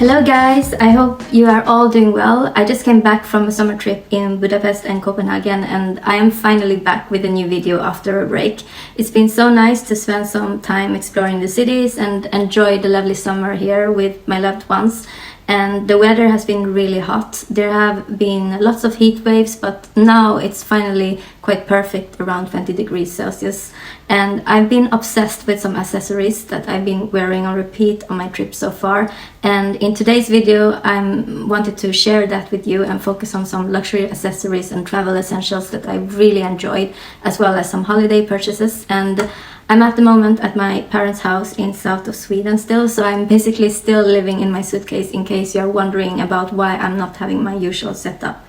Hello guys, I hope you are all doing well. I just came back from a summer trip in Budapest and Copenhagen, and I am finally back with a new video after a break. It's been so nice to spend some time exploring the cities and enjoy the lovely summer here with my loved ones. And the weather has been really hot. There have been lots of heat waves, but now it's finally quite perfect, around 20 degrees Celsius. And I've been obsessed with some accessories that I've been wearing on repeat on my trip so far. And in today's video, I wanted to share that with you and focus on some luxury accessories and travel essentials that I really enjoyed, as well as some holiday purchases. And I'm at the moment at my parents' house in south of Sweden still, so I'm basically still living in my suitcase, in case you're wondering about why I'm not having my usual setup.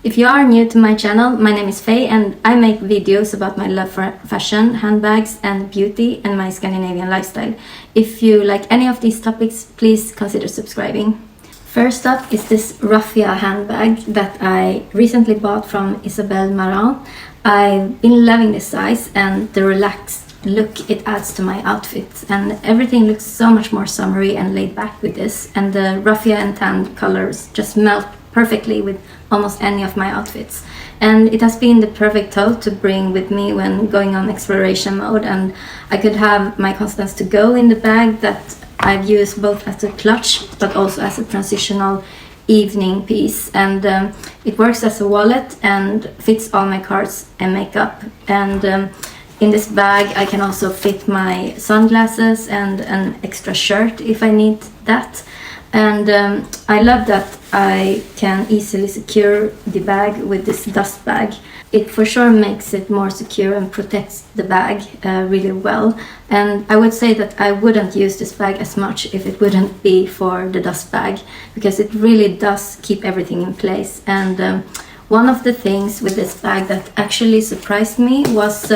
If you are new to my channel, my name is Faye and I make videos about my love for fashion, handbags and beauty and my Scandinavian lifestyle. If you like any of these topics, please consider subscribing. First up is this raffia handbag that I recently bought from Isabelle Marant. I've been loving this size and the relaxed look it adds to my outfit, and everything looks so much more summery and laid back with this, and the raffia and tan colors just melt perfectly with almost any of my outfits. And it has been the perfect tote to bring with me when going on exploration mode, and I could have my Constance to go in the bag that I've used both as a clutch but also as a transitional evening piece, and it works as a wallet and fits all my cards and makeup. And in this bag I can also fit my sunglasses and an extra shirt if I need that. And I love that I can easily secure the bag with this dust bag. It for sure makes it more secure and protects the bag really well. And I would say that I wouldn't use this bag as much if it wouldn't be for the dust bag, because it really does keep everything in place. And one of the things with this bag that actually surprised me was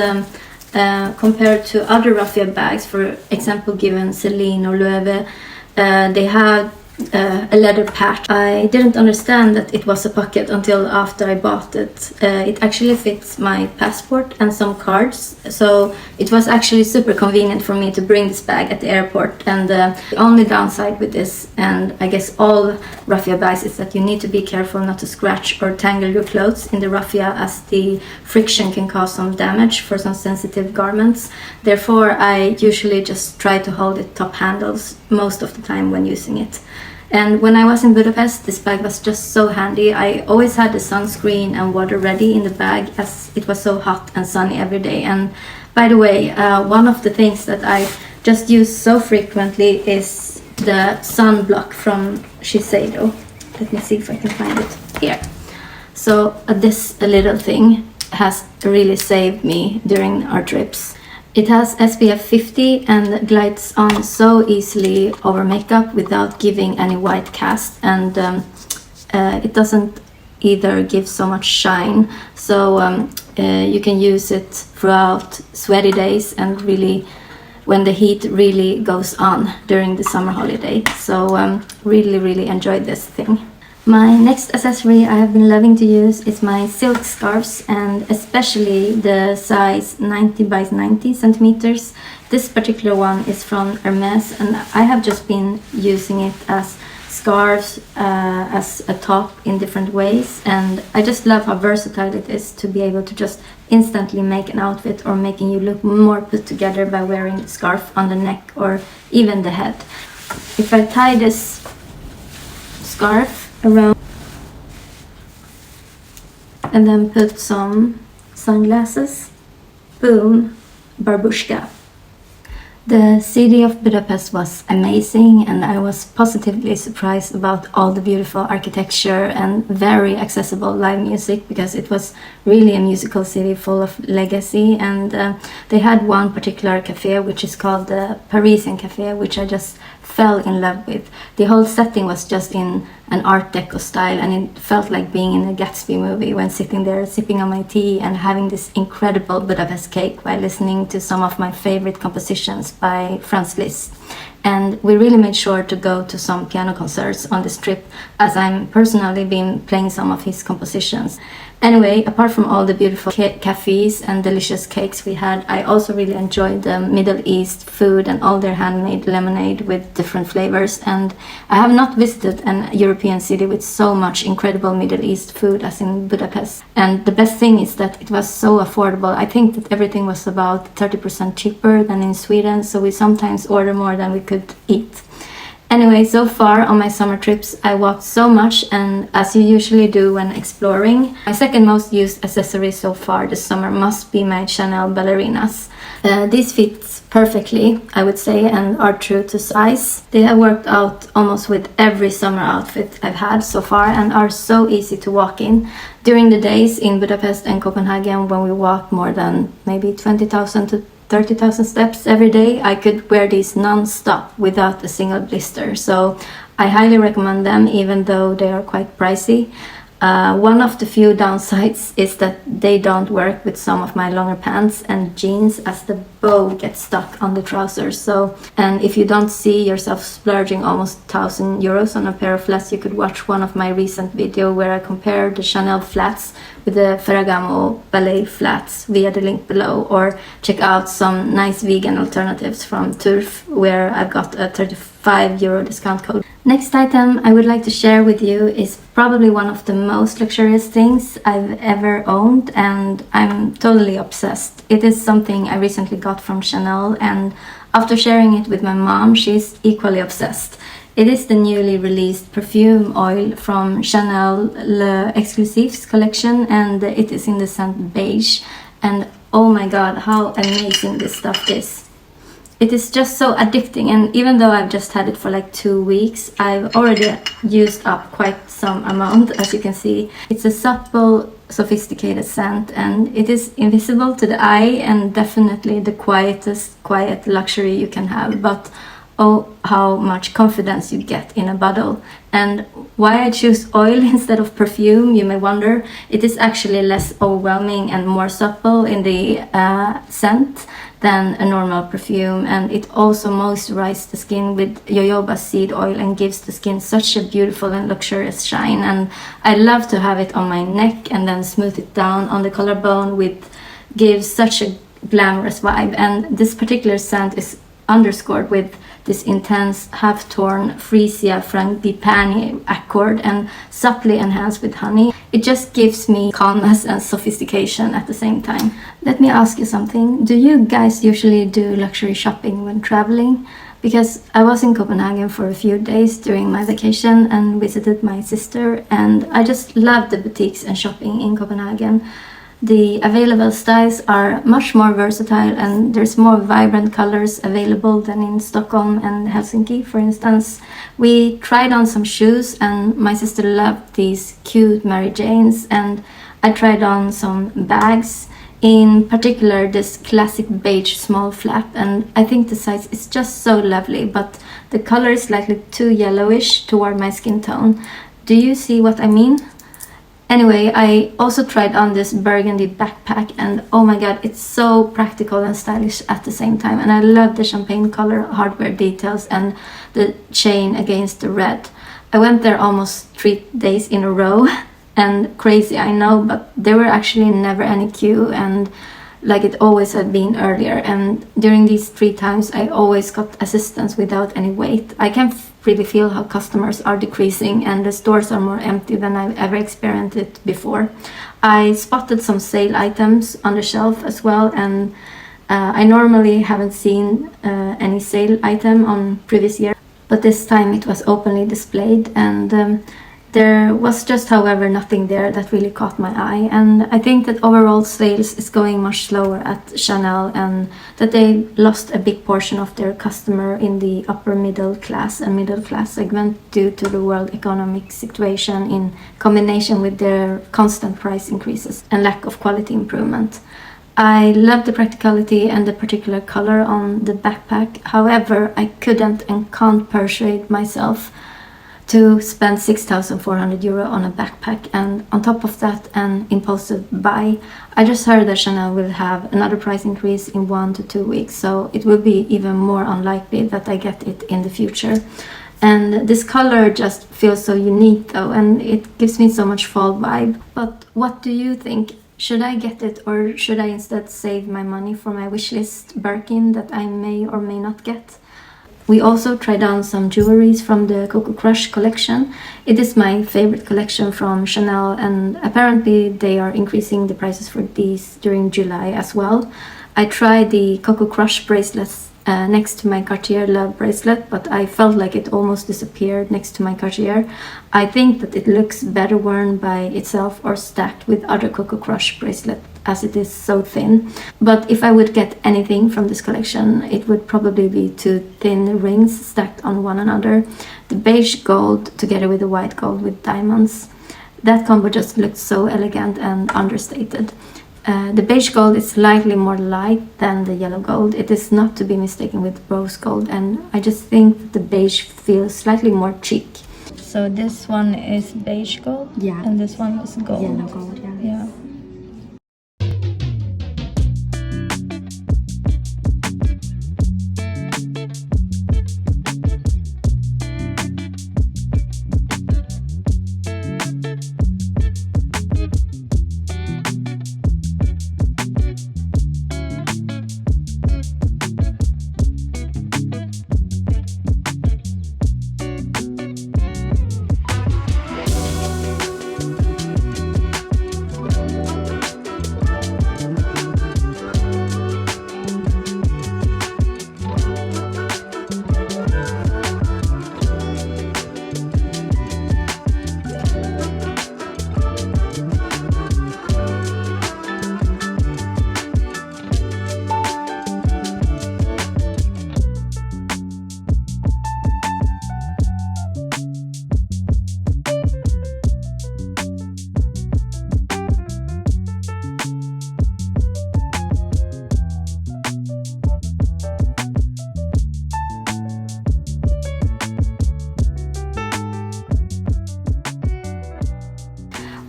compared to other raffia bags, for example given Celine or Loewe, they had a leather patch. I didn't understand that it was a pocket until after I bought it. It actually fits my passport and some cards, so it was actually super convenient for me to bring this bag at the airport. And the only downside with this, and I guess all raffia bags, is that you need to be careful not to scratch or tangle your clothes in the raffia, as the friction can cause some damage for some sensitive garments. Therefore I usually just try to hold it top handles most of the time when using it. And when I was in Budapest, this bag was just so handy. I always had the sunscreen and water ready in the bag, as it was so hot and sunny every day. And by the way, one of the things that I just use so frequently is the sunblock from Shiseido. Let me see if I can find it here. So this little thing has really saved me during our trips. It has SPF 50 and glides on so easily over makeup without giving any white cast, and it doesn't either give so much shine, so you can use it throughout sweaty days and really when the heat really goes on during the summer holiday. So really enjoyed this thing. My next accessory I have been loving to use is my silk scarves, and especially the size 90 by 90 centimeters. This particular one is from Hermes, and I have just been using it as scarves, as a top in different ways, and I just love how versatile it is to be able to just instantly make an outfit, or making you look more put together by wearing the scarf on the neck or even the head. If I tie this scarf around and then put some sunglasses, boom, babushka. The city of Budapest was amazing, and I was positively surprised about all the beautiful architecture and very accessible live music, because it was really a musical city full of legacy. And they had one particular cafe which is called the Parisian Cafe, which I just fell in love with. The whole setting was just in an art deco style, and it felt like being in a Gatsby movie when sitting there sipping on my tea and having this incredible Budapest cake while listening to some of my favorite compositions by Franz Liszt. and we really made sure to go to some piano concerts on this trip, as I'm personally been playing some of his compositions. Anyway, apart from all the beautiful cafes and delicious cakes we had, I also really enjoyed the Middle East food and all their handmade lemonade with different flavors. And I have not visited an European city with so much incredible Middle East food as in Budapest. And the best thing is that it was so affordable. I think that everything was about 30% cheaper than in Sweden, so we sometimes order more than we could eat. Anyway, so far on my summer trips, I walked so much, and as you usually do when exploring, my second most used accessory so far this summer must be my Chanel ballerinas. These fit perfectly, I would say, and are true to size. They have worked out almost with every summer outfit I've had so far and are so easy to walk in. During the days in Budapest and Copenhagen, when we walked more than maybe 20,000 to 30,000 steps every day, I could wear these non-stop without a single blister. So I highly recommend them, even though they are quite pricey. One of the few downsides is that they don't work with some of my longer pants and jeans, as the bow gets stuck on the trousers. And if you don't see yourself splurging almost 1,000 euros on a pair of flats, you could watch one of my recent videos where I compare the Chanel flats with the Ferragamo ballet flats via the link below, or check out some nice vegan alternatives from Turf, where I've got a 35 euro discount code. Next item I would like to share with you is probably one of the most luxurious things I've ever owned, and I'm totally obsessed. It is something I recently got from Chanel, and after sharing it with my mom, she's equally obsessed. It is the newly released perfume oil from Chanel Le Exclusives collection, and it is in the scent beige. And oh my god, how amazing this stuff is. It is just so addicting, and even though I've just had it for like 2 weeks, I've already used up quite some amount, as you can see. It's a subtle, sophisticated scent, and it is invisible to the eye and definitely the quiet luxury you can have. But oh, how much confidence you get in a bottle. And why I choose oil instead of perfume, you may wonder. It is actually less overwhelming and more subtle in the scent than a normal perfume, and it also moisturizes the skin with jojoba seed oil and gives the skin such a beautiful and luxurious shine. And I love to have it on my neck and then smooth it down on the collarbone, which gives such a glamorous vibe. And this particular scent is underscored with this intense half-torn freesia frangipani accord and subtly enhanced with honey. It just gives me calmness and sophistication at the same time. Let me ask you something. Do you guys usually do luxury shopping when traveling? Because I was in Copenhagen for a few days during my vacation and visited my sister, and I just love the boutiques and shopping in Copenhagen. The available styles are much more versatile, and there's more vibrant colors available than in Stockholm and Helsinki, for instance. We tried on some shoes, and my sister loved these cute Mary Janes, and I tried on some bags, in particular this classic beige small flap, and I think the size is just so lovely, but the color is slightly too yellowish toward my skin tone. Do you see what I mean? Anyway, I also tried on this burgundy backpack, and oh my god, it's so practical and stylish at the same time. And I love the champagne color hardware details and the chain against the red. I went there almost 3 days in a row, and crazy I know, but there were actually never any queue, and like it always had been earlier. And during these 3 times I always got assistance without any wait. I can really feel how customers are decreasing and the stores are more empty than I've ever experienced it before. I spotted some sale items on the shelf as well, and I normally haven't seen any sale item on previous year, but this time it was openly displayed, and there was just, however, nothing there that really caught my eye. And I think that overall sales is going much slower at Chanel, and that they lost a big portion of their customer in the upper middle class and middle class segment due to the world economic situation, in combination with their constant price increases and lack of quality improvement. I love the practicality and the particular color on the backpack. However, I couldn't and can't persuade myself to spend 6,400 euro on a backpack, and on top of that an impulsive buy. I just heard that Chanel will have another price increase in 1 to 2 weeks, so it will be even more unlikely that I get it in the future. And this color just feels so unique though, and it gives me so much fall vibe. But what do you think? Should I get it, or should I instead save my money for my wishlist Birkin that I may or may not get? We also tried on some jewelries from the Coco Crush collection. It is my favorite collection from Chanel, and apparently they are increasing the prices for these during July as well. I tried the Coco Crush bracelets next to my Cartier Love bracelet, but I felt like it almost disappeared next to my Cartier. I think that it looks better worn by itself or stacked with other Coco Crush bracelet, as it is so thin. But if I would get anything from this collection, it would probably be 2 thin rings stacked on one another. The beige gold together with the white gold with diamonds. That combo just looked so elegant and understated. The beige gold is slightly more light than the yellow gold. It is not to be mistaken with rose gold, and I just think that the beige feels slightly more chic. So this one is beige gold, Yeah. and this one is gold. Yellow gold, yeah. Yeah.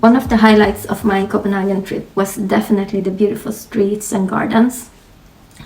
One of the highlights of my Copenhagen trip was definitely the beautiful streets and gardens.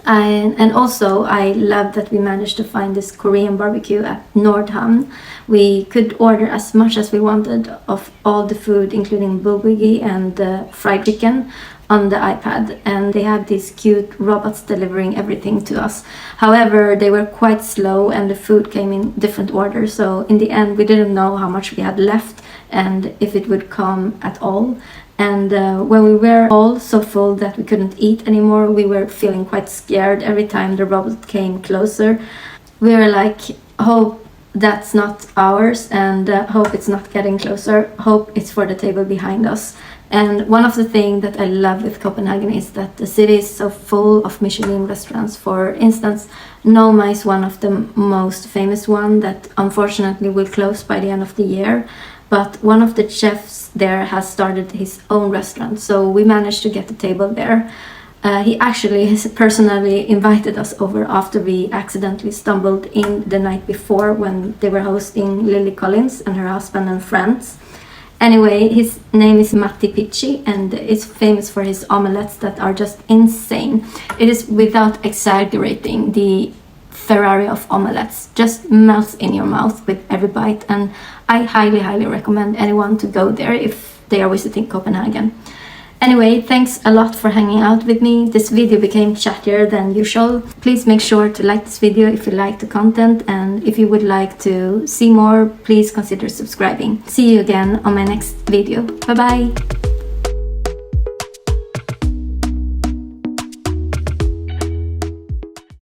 And also I loved that we managed to find this Korean barbecue at Nordhavn. We could order as much as we wanted of all the food, including bulgogi and fried chicken, on the iPad, and they have these cute robots delivering everything to us. However, they were quite slow and the food came in different orders, so in the end we didn't know how much we had left and if it would come at all. And when we were all so full that we couldn't eat anymore, we were feeling quite scared every time the robot came closer. We were like, hope that's not ours, and hope it's not getting closer, hope it's for the table behind us. And one of the things that I love with Copenhagen is that the city is so full of Michelin restaurants. For instance, Noma is one of the most famous one that unfortunately will close by the end of the year. But one of the chefs there has started his own restaurant, so we managed to get the table there. He actually has personally invited us over after we accidentally stumbled in the night before when they were hosting Lily Collins and her husband and friends. Anyway, his name is Matti Picci and is famous for his omelettes that are just insane. It is, without exaggerating, the Ferrari of omelettes. Just melts in your mouth with every bite, and I highly recommend anyone to go there if they are visiting Copenhagen. Anyway, thanks a lot for hanging out with me. This video became chattier than usual. Please make sure to like this video if you like the content, and if you would like to see more, please consider subscribing. See you again on my next video. Bye bye!